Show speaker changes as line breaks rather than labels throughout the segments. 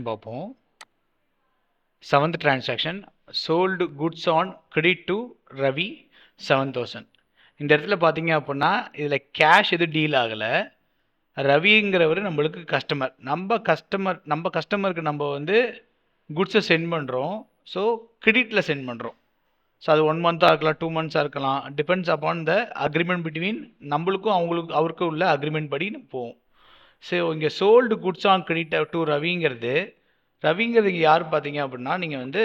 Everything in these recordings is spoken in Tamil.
டிரான்சாக்ஷன் பார்ப்போம். 7th transaction sold goods on credit to Ravi 7000. இந்த இடத்துல பார்த்தீங்க அப்படின்னா இதில் கேஷ் எதுவும் டீல் ஆகலை. ரவிங்கிறவர் நம்மளுக்கு கஸ்டமர். நம்ம கஸ்டமருக்கு நம்ம வந்து குட்ஸை சென்ட் பண்ணுறோம். ஸோ கிரெடிட்டில் சென்ட் பண்ணுறோம். ஸோ அது 1 மந்த்தாக இருக்கலாம், 2 மந்த்ஸாக இருக்கலாம். Depends upon the agreement between நம்மளுக்கும் அவருக்கும் உள்ள அக்ரிமெண்ட் படி போகும். ஸோ இங்கே sold goods on credit to ரவிங்கிறது இங்கே யார் பார்த்தீங்க அப்படின்னா நீங்கள் வந்து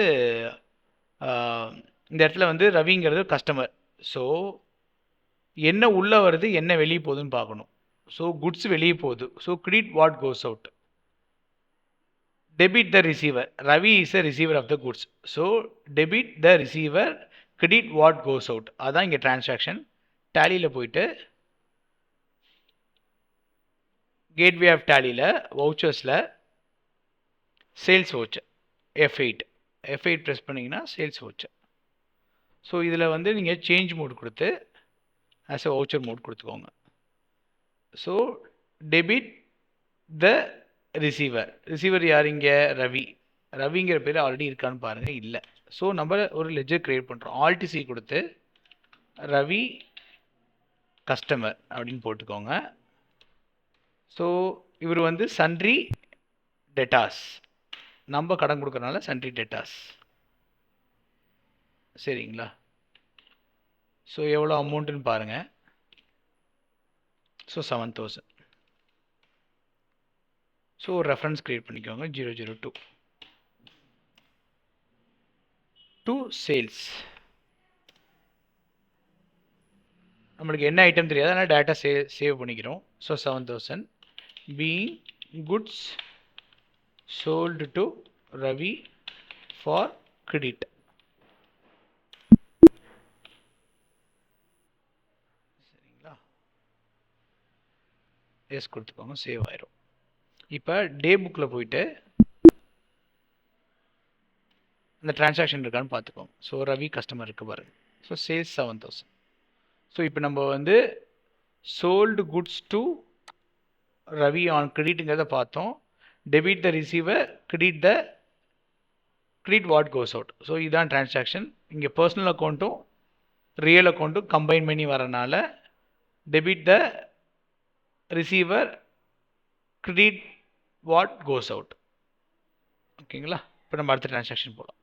இந்த இடத்துல வந்து ரவிங்கிறது கஸ்டமர். ஸோ என்ன உள்ளே வருது என்ன வெளியே போகுதுன்னு பார்க்கணும். ஸோ குட்ஸ் வெளியே போகுது. So credit what goes out. Debit the receiver. Ravi is a receiver of the goods. So debit the receiver, credit what goes out. அதான் இங்கே டிரான்சாக்ஷன். டேலியில் போயிட்டு கேட்வே ஆஃப் டேலியில் வவுச்சர்ஸில் சேல்ஸ் வவுச்சர் F8 ப்ரெஸ் பண்ணிங்கன்னா சேல்ஸ் வவுச்சர். ஸோ இதில் வந்து நீங்கள் சேஞ்ச் மோட் கொடுத்து ஆஸ் எ வவுச்சர் மோட் கொடுத்துக்கோங்க. ஸோ டெபிட் த ரிசீவர் யார் இங்கே? ரவிங்கிற பேர் ஆல்ரெடி இருக்கான்னு பாருங்கள், இல்லை. ஸோ நம்ம ஒரு லெஜர் கிரியேட் பண்ணுறோம். ஆல்டிசி கொடுத்து ரவி கஸ்டமர் அப்படின்னு போட்டுக்கோங்க. ஸோ இவர் வந்து சன்ட்ரி டெட்டாஸ், நம்ம கடன் கொடுக்கறனால சன்ட்ரி டெட்டாஸ். சரிங்களா? ஸோ எவ்வளோ அமௌண்ட்டுன்னு பாருங்கள். ஸோ 7000. ஸோ ஒரு ரெஃபரன்ஸ் க்ரியேட் பண்ணிக்கோங்க 002 டு சேல்ஸ். நம்மளுக்கு என்ன ஐட்டம் தெரியாது, அதனால் டேட்டா சேவ் பண்ணிக்கிறோம். So 7000 being goods sold to Ravi for credit. சரிங்களா? எஸ் கொடுத்துக்கோங்க, சேவ் ஆயிரும். இப்போ டே புக்கில் போயிட்டு அந்த டிரான்சாக்ஷன் இருக்கான்னு பார்த்துக்கோங்க. ஸோ ரவி கஸ்டமர் இருக்கு பாருங்க. So sales 7000. ஸோ இப்போ நம்ம வந்து sold goods to Ravi on கிரெடிட்டுங்கிறத பார்த்தோம். Debit the receiver, credit what goes out. So இதுதான் டிரான்சாக்ஷன். இங்கே பர்சனல் அக்கௌண்ட்டும் ரியல் அக்கௌண்ட்டும் கம்பைன் பண்ணி வரனால debit the receiver, credit what goes out. ஓகேங்களா? இப்போ நம்ம அடுத்த டிரான்சாக்ஷன் போகலாம்.